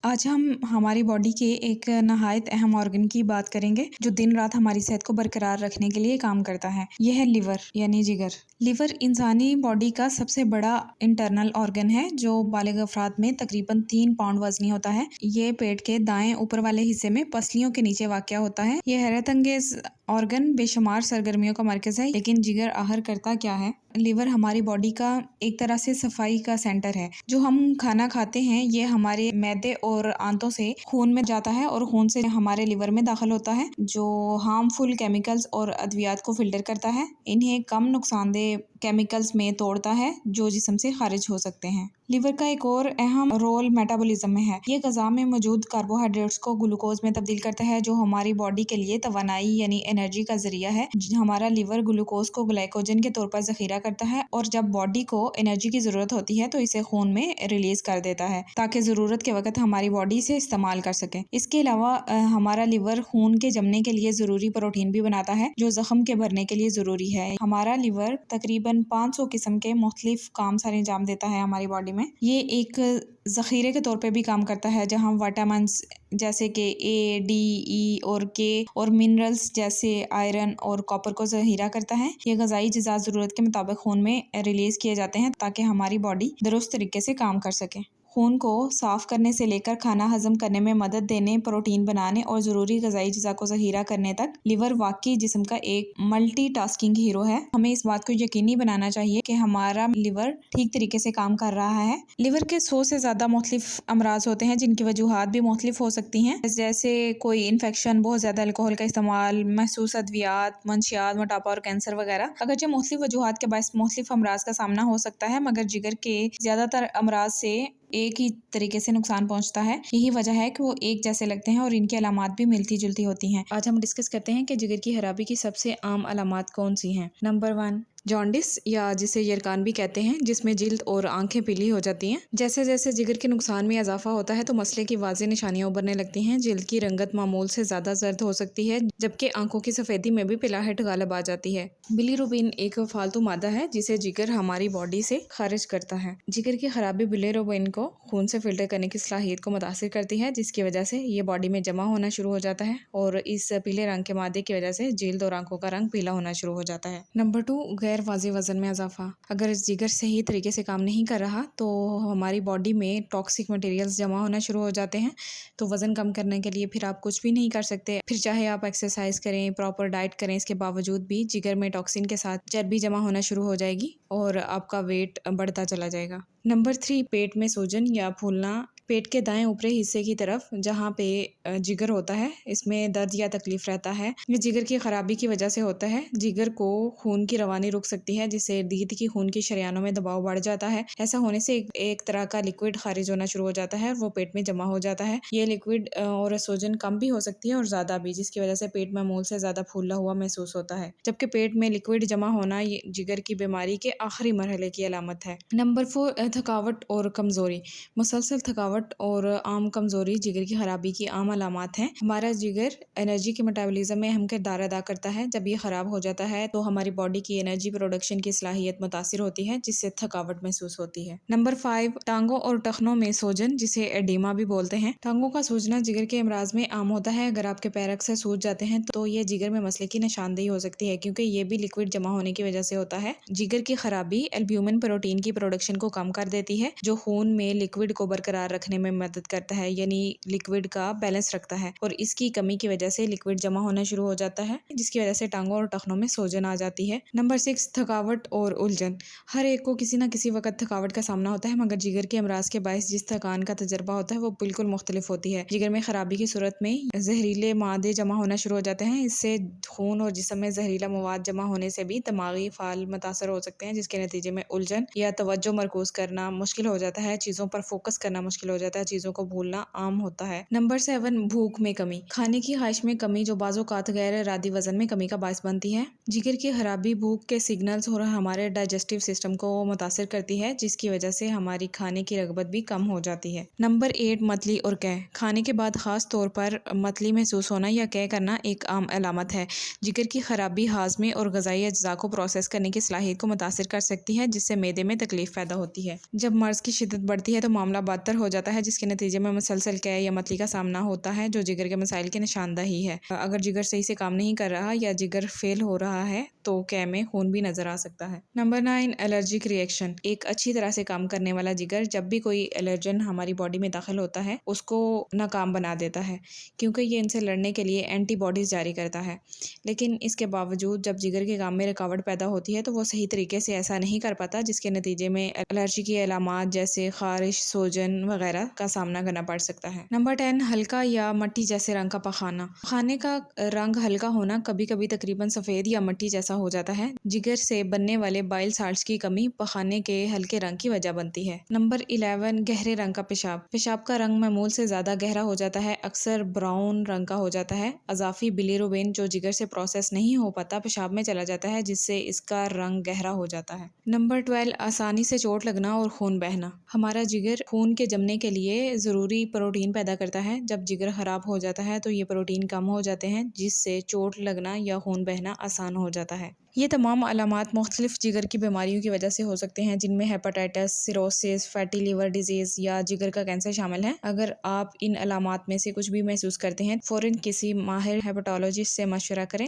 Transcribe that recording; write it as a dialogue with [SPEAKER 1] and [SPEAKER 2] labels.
[SPEAKER 1] آج ہم ہماری باڈی کے ایک نہایت اہم آرگن کی بات کریں گے جو دن رات ہماری صحت کو برقرار رکھنے کے لیے کام کرتا ہے۔ یہ ہے لیور یعنی جگر۔ لیور انسانی باڈی کا سب سے بڑا انٹرنل آرگن ہے جو بالغ افراد میں تقریباً 3 پاؤنڈ وزنی ہوتا ہے۔ یہ پیٹ کے دائیں اوپر والے حصے میں پسلیوں کے نیچے واقع ہوتا ہے۔ یہ حیرت انگیز آرگن بے شمار سرگرمیوں کا مرکز ہے، لیکن جگر آخر کرتا کیا ہے؟ لیور ہماری باڈی کا ایک طرح سے صفائی کا سینٹر ہے۔ جو ہم کھانا کھاتے ہیں یہ ہمارے معدے اور آنتوں سے خون میں جاتا ہے اور خون سے ہمارے لیور میں داخل ہوتا ہے جو ہارمفل کیمیکلز اور ادویات کو فلٹر کرتا ہے۔ انہیں کم نقصان دہ کیمیکلز میں توڑتا ہے جو جسم سے خارج ہو سکتے ہیں۔ لیور کا ایک اور اہم رول میٹابولزم میں ہے۔ یہ غذا میں موجود کاربوہائیڈریٹس کو گلوکوز میں تبدیل کرتا ہے جو ہماری باڈی کے لیے توانائی یعنی انرجی کا ذریعہ ہے۔ ہمارا لیور گلوکوز کو گلائکوجن کے طور پر ذخیرہ کرتا ہے اور جب باڈی کو انرجی کی ضرورت ہوتی ہے تو اسے خون میں ریلیز کر دیتا ہے تاکہ ضرورت کے وقت ہماری باڈی سے استعمال کر سکیں۔ اس کے علاوہ ہمارا لیور خون کے جمنے کے لیے ضروری پروٹین بھی بناتا ہے جو زخم کے بھرنے کے لیے ضروری ہے۔ ہمارا لیور تقریباً 500 قسم کے مختلف کام سر انجام دیتا ہے ہماری باڈی میں۔ یہ ایک ذخیرے کے طور پہ بھی کام کرتا ہے جہاں وٹامنس جیسے کہ اے، ڈی، ای اور کے اور منرلز جیسے آئرن اور کاپر کو ذخیرہ کرتا ہے۔ یہ غذائی اجزاء ضرورت کے مطابق خون میں ریلیز کیے جاتے ہیں تاکہ ہماری باڈی درست طریقے سے کام کر سکے۔ خون کو صاف کرنے سے لے کر کھانا ہضم کرنے میں مدد دینے، پروٹین بنانے اور ضروری غذائی اجزاء کو ذخیرہ کرنے تک لیور واقعی جسم کا ایک ملٹی ٹاسکنگ ہیرو ہے۔ ہمیں اس بات کو یقینی بنانا چاہیے کہ ہمارا لیور ٹھیک طریقے سے کام کر رہا ہے۔ لیور کے 100 سے زیادہ مختلف امراض ہوتے ہیں جن کی وجوہات بھی مختلف ہو سکتی ہیں، جیسے کوئی انفیکشن، بہت زیادہ الکوہل کا استعمال، محسوس ادویات، منشیات، موٹاپا اور کینسر وغیرہ۔ اگرچہ مختلف وجوہات کے باعث مختلف امراض کا سامنا ہو سکتا ہے، مگر جگر کے زیادہ تر امراض سے ایک ہی طریقے سے نقصان پہنچتا ہے۔ یہی وجہ ہے کہ وہ ایک جیسے لگتے ہیں اور ان کی علامات بھی ملتی جلتی ہوتی ہیں۔ آج ہم ڈسکس کرتے ہیں کہ جگر کی خرابی کی سب سے عام علامات کون سی ہیں۔ نمبر 1، جانڈس یا جسے یرقان بھی کہتے ہیں، جس میں جلد اور آنکھیں پیلی ہو جاتی ہیں۔ جیسے جیسے جگر کے نقصان میں اضافہ ہوتا ہے تو مسئلے کی واضح نشانیاں ابھرنے لگتی ہیں۔ جلد کی رنگت معمول سے زیادہ زرد ہو سکتی ہے جبکہ آنکھوں کی سفیدی میں بھی پلاہٹ غالب آ جاتی ہے۔ بلیروبین ایک فالتو مادہ ہے جسے جگر ہماری باڈی سے خارج کرتا ہے۔ جگر کی خرابی بلیروبین کو خون سے فلٹر کرنے کی صلاحیت کو متاثر کرتی ہے جس کی وجہ سے یہ باڈی میں جمع ہونا شروع ہو جاتا ہے اور اس پیلے رنگ کے مادے کی وجہ سے جلد اور آنکھوں کا رنگ پیلا ہونا شروع ہو جاتا ہے۔ نمبر 2، غیر واضح وزن میں اضافہ۔ اگر جگر صحیح طریقے سے کام نہیں کر رہا تو ہماری باڈی میں ٹاکسک مٹیریلز جمع ہونا شروع ہو جاتے ہیں، تو وزن کم کرنے کے لیے پھر آپ کچھ بھی نہیں کر سکتے۔ پھر چاہے آپ ایکسرسائز کریں، پراپر ڈائٹ کریں، اس کے باوجود بھی جگر میں ٹاکسن کے ساتھ چربی جمع ہونا شروع ہو جائے گی اور آپ کا ویٹ بڑھتا چلا جائے گا۔ نمبر 3، پیٹ میں سوجن یا پھولنا۔ پیٹ کے دائیں اوپری حصے کی طرف جہاں پہ جگر ہوتا ہے اس میں درد یا تکلیف رہتا ہے۔ یہ جگر کی خرابی کی وجہ سے ہوتا ہے۔ جگر کو خون کی روانی رک سکتی ہے جس سے ارد کی خون کی شریانوں میں دباؤ بڑھ جاتا ہے۔ ایسا ہونے سے ایک طرح کا لیکوڈ خارج ہونا شروع ہو جاتا ہے اور وہ پیٹ میں جمع ہو جاتا ہے۔ یہ لیکوڈ اور سوجن کم بھی ہو سکتی ہے اور زیادہ بھی، جس کی وجہ سے پیٹ معمول سے زیادہ پھولا ہوا محسوس ہوتا ہے، جبکہ پیٹ میں لیکوڈ جمع ہونا یہ جگر کی بیماری کے آخری مرحلے کی علامت ہے۔ نمبر 4، تھکاوٹ اور کمزوری۔ مسلسل تھکاوٹ اور عام کمزوری جگر کی خرابی کی عام علامات ہیں۔ ہمارا جگر انرجی کے میٹابولزم میں اہم کردار ادا کرتا ہے۔ جب یہ خراب ہو جاتا ہے تو ہماری باڈی کی انرجی پروڈکشن کی صلاحیت متاثر ہوتی ہے جس سے تھکاوٹ محسوس ہوتی ہے۔ نمبر 5، ٹانگوں اور ٹخنوں میں سوجن جسے ایڈیما بھی بولتے ہیں۔ ٹانگوں کا سوجنا جگر کے امراض میں عام ہوتا ہے۔ اگر آپ کے پیر اکثر سوج جاتے ہیں تو یہ جگر میں مسئلے کی نشاندہی ہو سکتی ہے کیونکہ یہ بھی لیکوڈ جمع ہونے کی وجہ سے ہوتا ہے۔ جگر کی خرابی البیومن پروٹین کی پروڈکشن کو کم کر دیتی ہے جو خون میں لیکوڈ کو برقرار رکھنے میں مدد کرتا ہے، یعنی لیکوڈ کا بیلنس رکھتا ہے، اور اس کی کمی کی وجہ سے لیکوڈ جمع ہونا شروع ہو جاتا ہے جس کی وجہ سے ٹانگوں اور ٹخنوں میں سوجن آ جاتی ہے۔ نمبر 6، تھکاوٹ اور الجھن۔ ہر ایک کو کسی نہ کسی وقت تھکاوٹ کا سامنا ہوتا ہے، مگر جگر کے امراض کے باعث جس تھکان کا تجربہ ہوتا ہے وہ بالکل مختلف ہوتی ہے۔ جگر میں خرابی کی صورت میں زہریلے مادے جمع ہونا شروع ہو جاتے ہیں۔ اس سے خون اور جسم میں زہریلا مواد جمع ہونے سے بھی دماغی فعال متاثر ہو سکتے ہیں جس کے نتیجے میں الجھن یا توجہ مرکوز کرنا مشکل ہو جاتا ہے، چیزوں پر فوکس کرنا مشکل ہو جاتا ہے، چیزوں کو بھولنا عام ہوتا ہے۔ نمبر 7، بھوک میں کمی۔ کھانے کی خواہش میں کمی جو بعض اوقات غیر ارادی وزن میں کمی کا باعث بنتی ہے۔ جگر کی خرابی بھوک کے سگنلز اور ہمارے ڈائجسٹیو سسٹم کو متاثر کرتی ہے جس کی وجہ سے ہماری کھانے کی رغبت بھی کم ہو جاتی ہے۔ نمبر 8، متلی اور قے۔ کھانے کے بعد خاص طور پر متلی محسوس ہونا یا قے کرنا ایک عام علامت ہے۔ جگر کی خرابی ہاضمے اور غذائی اجزاء کو پروسیس کرنے کی صلاحیت کو متاثر کر سکتی ہے جس سے معدے میں تکلیف پیدا ہوتی ہے۔ جب مرض کی شدت بڑھتی ہے تو معاملہ بدتر ہو جاتا ہے جس کے نتیجے میں مسلسل قے یا متلی کا سامنا ہوتا ہے جو جگر کے مسائل کی نشاندہی ہے۔ اگر جگر صحیح سے کام نہیں کر رہا یا جگر فیل ہو رہا ہے تو قے میں خون بھی نظر آ سکتا ہے۔ Number 9، allergic reaction. ایک اچھی طرح سے کام کرنے والا جگر جب بھی کوئی الرجن ہماری باڈی میں داخل ہوتا ہے اس کو ناکام بنا دیتا ہے کیونکہ یہ ان سے لڑنے کے لیے اینٹی باڈیز جاری کرتا ہے، لیکن اس کے باوجود جب جگر کے کام میں رکاوٹ پیدا ہوتی ہے تو وہ صحیح طریقے سے ایسا نہیں کر پاتا جس کے نتیجے میں الرجی کی علامات جیسے خارش، سوجن وغیرہ کا سامنا کرنا پڑ سکتا ہے۔ نمبر 10، ہلکا یا مٹی جیسے رنگ کا پخانا۔ پخانے کا رنگ ہلکا ہونا کبھی کبھی تقریباً سفید یا مٹی جیسا ہو جاتا ہے۔ جگر سے بننے والے بائل سالٹس کی کمی پخانے کے ہلکے رنگ کی وجہ بنتی ہے۔ نمبر 11، گہرے رنگ کا پیشاب۔ پیشاب کا رنگ معمول سے زیادہ گہرا ہو جاتا ہے، اکثر براؤن رنگ کا ہو جاتا ہے۔ اضافی بلیروبین جو جگر سے پروسیس نہیں ہو پاتا پیشاب میں چلا جاتا ہے جس سے اس کا رنگ گہرا ہو جاتا ہے۔ نمبر 12، آسانی سے چوٹ لگنا اور خون بہنا۔ ہمارا جگر خون کے جمنے کے لیے ضروری پروٹین پیدا کرتا ہے۔ جب جگر خراب ہو جاتا ہے تو یہ پروٹین کم ہو جاتے ہیں جس سے چوٹ لگنا یا خون بہنا آسان ہو جاتا ہے۔ یہ تمام علامات مختلف جگر کی بیماریوں کی وجہ سے ہو سکتے ہیں جن میں ہیپاٹائٹس، سیروسس، فیٹی لیور ڈیزیز یا جگر کا کینسر شامل ہیں۔ اگر آپ ان علامات میں سے کچھ بھی محسوس کرتے ہیں فوراً کسی ماہر ہیپاٹالوجسٹ سے مشورہ کریں۔